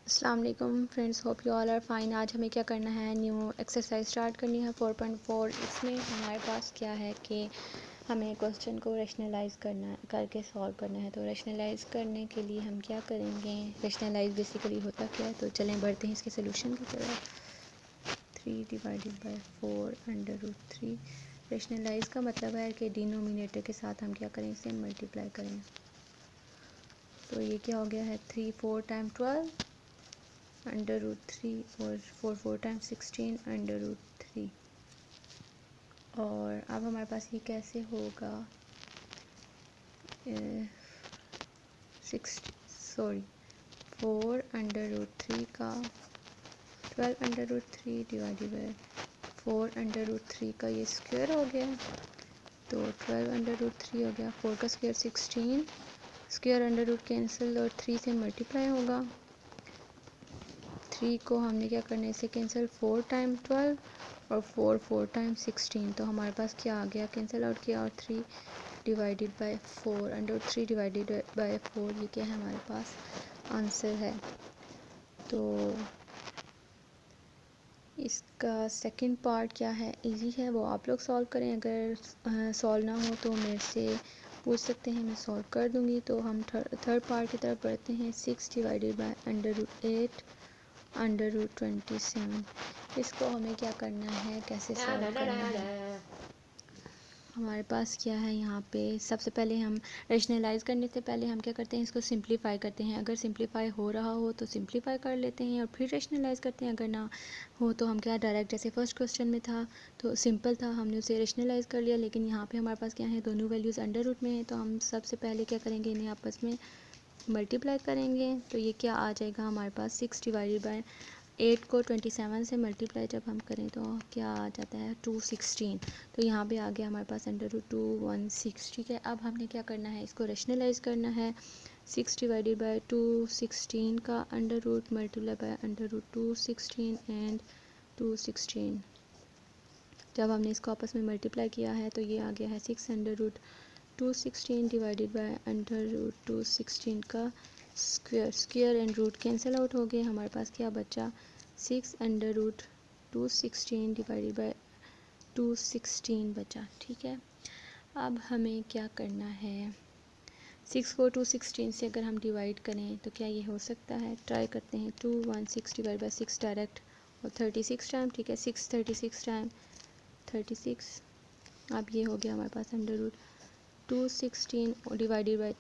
अस्सलाम वालेकुम friends, hope you all are fine. आज हमें क्या करना है, न्यू एक्सरसाइज स्टार्ट करनी है 4.4। इसमें हमारे पास क्या है कि हमें क्वेश्चन को रैशनलाइज करके सॉल्व करना है। तो रैशनलाइज करने के लिए हम क्या करेंगे, रैशनलाइज बेसिकली होता क्या है, तो चलें बढ़ते हैं इसके सोल्यूशन की तरफ। 3 डिवाइडेड बाई 4√3। रैशनलाइज का मतलब है कि डिनोमिनेटर के साथ हम क्या करें, इसे मल्टीप्लाई करें। तो ये क्या हो गया है, 3 4 टाइम 12 √3 और 4 4 टाइम 16 √3। और अब हमारे पास ये कैसे होगा, 4√3 का 12√3 डिवाइडेड बाई 4√3 का ये स्क्वायर हो गया। तो 12√3 हो गया, 4 का square 16, square under root cancel और 3 से मल्टीप्लाई होगा। 3 को हमने क्या करना है, इसे कैंसिल 4 टाइम 12 और 4 4 टाइम 16। तो हमारे पास क्या आ गया, कैंसिल आउट किया और 3 divided by 4 under 3 divided by 4, ये क्या है हमारे पास आंसर है। तो इसका सेकंड पार्ट क्या है, इजी है, वो आप लोग सॉल्व करें। अगर सॉल्व ना हो तो मेरे से पूछ सकते हैं, मैं सॉल्व कर दूंगी। तो हम थर्ड पार्ट की तरफ बढ़ते हैं। 6 डिवाइडेड बाय √8 √27। इसको हमें क्या करना है, कैसे सॉल्व करना है। हमारे पास क्या है यहाँ पे, सबसे पहले हम रैशनलाइज करने से पहले हम क्या करते हैं, इसको सिंप्लीफाई करते हैं। अगर सिंप्लीफाई हो रहा हो तो सिंप्लीफाई कर लेते हैं और फिर रैशनलाइज करते हैं। अगर ना हो तो हम क्या डायरेक्ट, जैसे फर्स्ट क्वेश्चन में था तो सिंपल था, हमने उसे रैशनलाइज कर लिया। लेकिन यहाँ पे हमारे पास क्या है, दोनों वैल्यूज़ अंडर रूट में है, तो हम सबसे पहले क्या करेंगे, इन्हें आपस में मल्टीप्लाई करेंगे। तो ये क्या आ जाएगा हमारे पास, 6 डिवाइडेड बाय 8 को 27 से मल्टीप्लाई जब हम करें तो क्या आ जाता है, 216। तो यहाँ पे आ गया हमारे पास अंडर रूट 216। ठीक है, अब हमने क्या करना है, इसको रैशनलाइज करना है। 6 डिवाइडेड बाय 216 का under root multiply by under root 216 and 216। जब हमने इसको आपस में मल्टीप्लाई किया है तो ये आ गया है 6 under root 216 divided by under root 216 का square. Square and root cancel out हो गए, हमारे पास क्या बचा, 6 अंडर रूट 216 डिवाइडेड बाय 216 बचा। ठीक है, अब हमें क्या करना है, 6 को 216 से अगर हम डिवाइड करें तो क्या ये हो सकता है, ट्राई करते हैं। 216 डिवाइड बाई 6 डायरेक्ट और 36 टाइम। ठीक है, 6 36 टाइम 36। अब ये हो गया हमारे पास अंडर रूट 216 डिवाइडेड बाई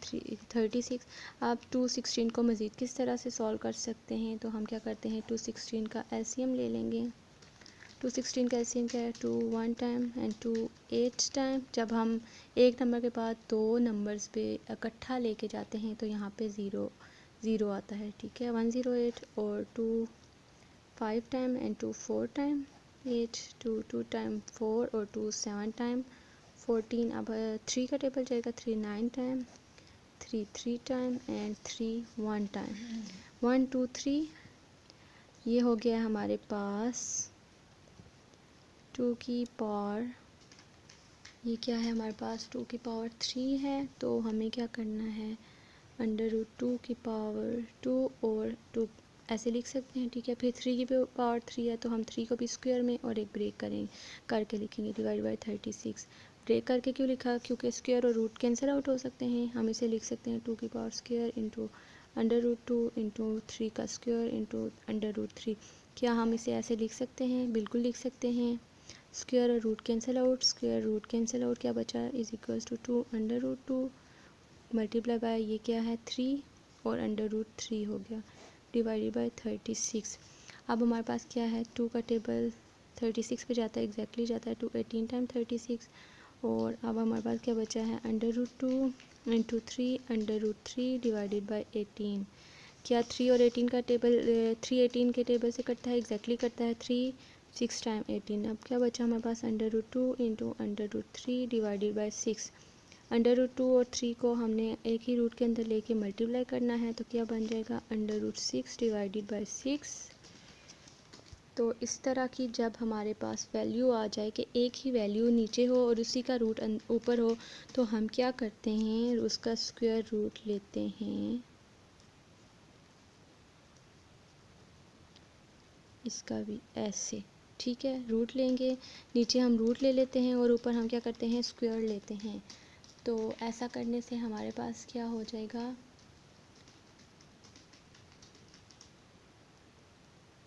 36। आप 216 को मज़ीद किस तरह से सॉल्व कर सकते हैं, तो हम क्या करते हैं, 216 का एलसीएम ले लेंगे। 216 का एलसीएम क्या है, 2 1 टाइम एंड 2 8 टाइम। जब हम एक नंबर के बाद दो नंबर्स पे इकट्ठा लेके जाते हैं तो यहाँ पे ज़ीरो ज़ीरो आता है। ठीक है, 108 और 2 5 टाइम एंड 2 4 टाइम 8, 2 2 टाइम 4 और 2 7 टाइम 14। अब 3 का टेबल जाएगा, 3 9 टाइम 3 3 टाइम एंड 3 1 टाइम 1 2 3। ये हो गया हमारे पास 2 की पावर, ये क्या है हमारे पास 2 की पावर 3 है। तो हमें क्या करना है, अंडर रूट 2 की पावर 2 और 2 ऐसे लिख सकते हैं। ठीक है, फिर 3 की पावर 3 है तो हम 3 को भी स्क्वायर में और एक ब्रेक करके लिखेंगे, डिवाइड बाई 36। ब्रेक करके क्यों लिखा, क्योंकि स्क्वायर और रूट कैंसिल आउट हो सकते हैं। हम इसे लिख सकते हैं 2 की power square into under root 2 into 3 का स्क्वायर इंटू अंडर रूट 3। क्या हम इसे ऐसे लिख सकते हैं, बिल्कुल लिख सकते हैं। स्क्वायर और root cancel out, square root cancel out, क्या बचा, is equals to 2 under root 2 multiply by ये क्या है 3 और अंडर रूट 3 हो गया, डिवाइडेड बाय 36। अब हमारे पास क्या है, 2 का टेबल 36 पे जाता है, एग्जैक्टली जाता है 2 18 टाइम 36। और अब हमारे पास क्या बचा है, under root 2 into 3 under root 3 divided by 18। क्या 3 और 18 का टेबल 3 18 के टेबल से कटता है, एग्जैक्टली कटता है, 3 6 टाइम 18। अब क्या बचा हमारे पास, under root 2 into under root 3 divided by 6। Under root 2 और 3 को हमने एक ही रूट के अंदर लेके मल्टीप्लाई करना है, तो क्या बन जाएगा, अंडर रूट 6 डिवाइडेड बाई 6। तो इस तरह की जब हमारे पास वैल्यू आ जाए कि एक ही वैल्यू नीचे हो और उसी का रूट ऊपर हो, तो हम क्या करते हैं, उसका स्क्वायर रूट लेते हैं। इसका भी ऐसे, ठीक है। रूट लेंगे, नीचे हम रूट ले लेते हैं और ऊपर हम क्या करते हैं, स्क्वायर लेते हैं। तो ऐसा करने से हमारे पास क्या हो जाएगा,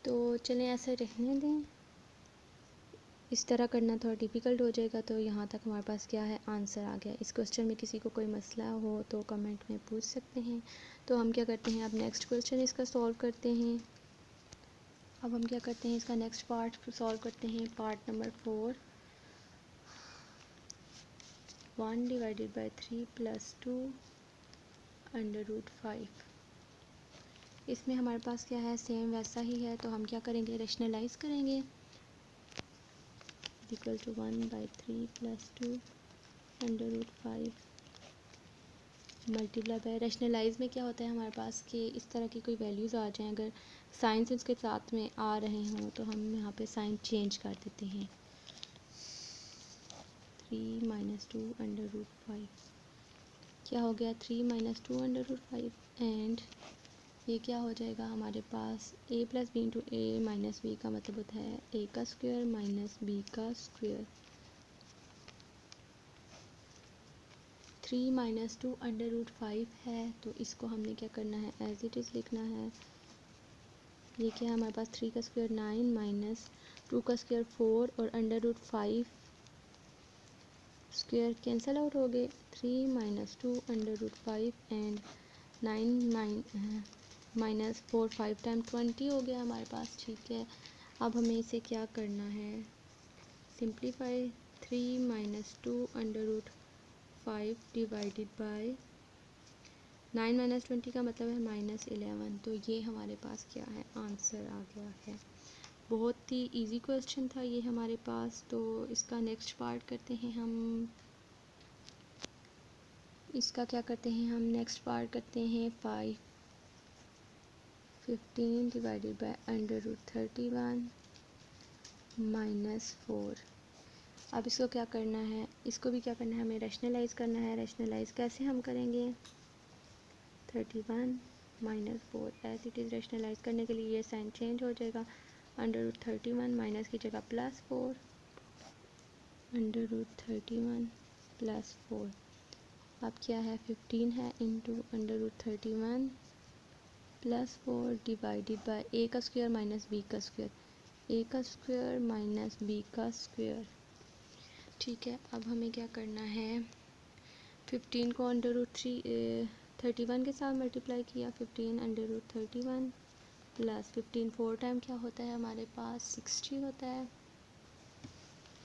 तो चलें ऐसे रहने दें, इस तरह करना थोड़ा डिफ़िकल्ट हो जाएगा। तो यहाँ तक हमारे पास क्या है, आंसर आ गया। इस क्वेश्चन में किसी को कोई मसला हो तो कमेंट में पूछ सकते हैं। तो हम क्या करते हैं, अब नेक्स्ट क्वेश्चन इसका सॉल्व करते हैं। अब हम क्या करते हैं, इसका नेक्स्ट पार्ट सॉल्व करते हैं, part number 4। 1 divided by 3 plus 2 under root 5। इसमें हमारे पास क्या है, सेम वैसा ही है। तो हम क्या करेंगे, रेशनलाइज करेंगे। Equal to 1 by 3 plus 2 under root 5 multiply by, rationalise में क्या होता है हमारे पास कि इस तरह की कोई वैल्यूज़ आ जाएं, अगर साइंस इसके साथ में आ रहे हों तो हम यहाँ पे साइन चेंज कर देते हैं। 3 माइनस 2 अंडर रूट 5 क्या हो गया, 3 माइनस 2 अंडर रूट 5 एंड ये क्या हो जाएगा हमारे पास, a plus B into A minus B का मतलब होता है a का स्क्वायर माइनस b का स्क्वायर। 3 माइनस 2 अंडर रूट 5 है, तो इसको हमने क्या करना है, एज इट इज़ लिखना है। ये क्या है हमारे पास, 3 का स्क्वायर 9 माइनस 2 का स्क्वायर 4 और under root 5 square cancel out हो गए। 3 minus 2 under root 5 and 9 minus 4 5 time 20 हो गया हमारे पास, ठीक है। अब हमें इसे क्या करना है, simplify. 3 minus 2 under root 5 divided by 9 minus 20 का मतलब है माइनस 11। तो ये हमारे पास क्या है, आंसर आ गया है। बहुत ही इजी क्वेश्चन था ये हमारे पास। तो इसका नेक्स्ट पार्ट करते हैं हम, इसका क्या करते हैं हम, नेक्स्ट पार्ट करते हैं 15 divided by under root 31 minus 4। अब इसको क्या करना है, इसको भी क्या करना है, हमें रैशनलाइज़ करना है। रैशनलाइज़ कैसे हम करेंगे, 31 माइनस 4 एज इट इज़, रैशनलाइज़ करने के लिए ये साइन चेंज हो जाएगा। अंडर रूट 31 माइनस की जगह प्लस 4 अंडर रूट 31 प्लस 4। अब क्या है, 15 है into under root 31 plus 4 divided by a का स्क्वायर माइनस b का स्क्वायर, a का स्क्वायर माइनस b का स्क्वायर, ठीक है। अब हमें क्या करना है, 15 को अंडर रूट 31 के साथ मल्टीप्लाई किया, 15 अंडर रूट 31 प्लस 15 4 टाइम क्या होता है हमारे पास 60 होता है।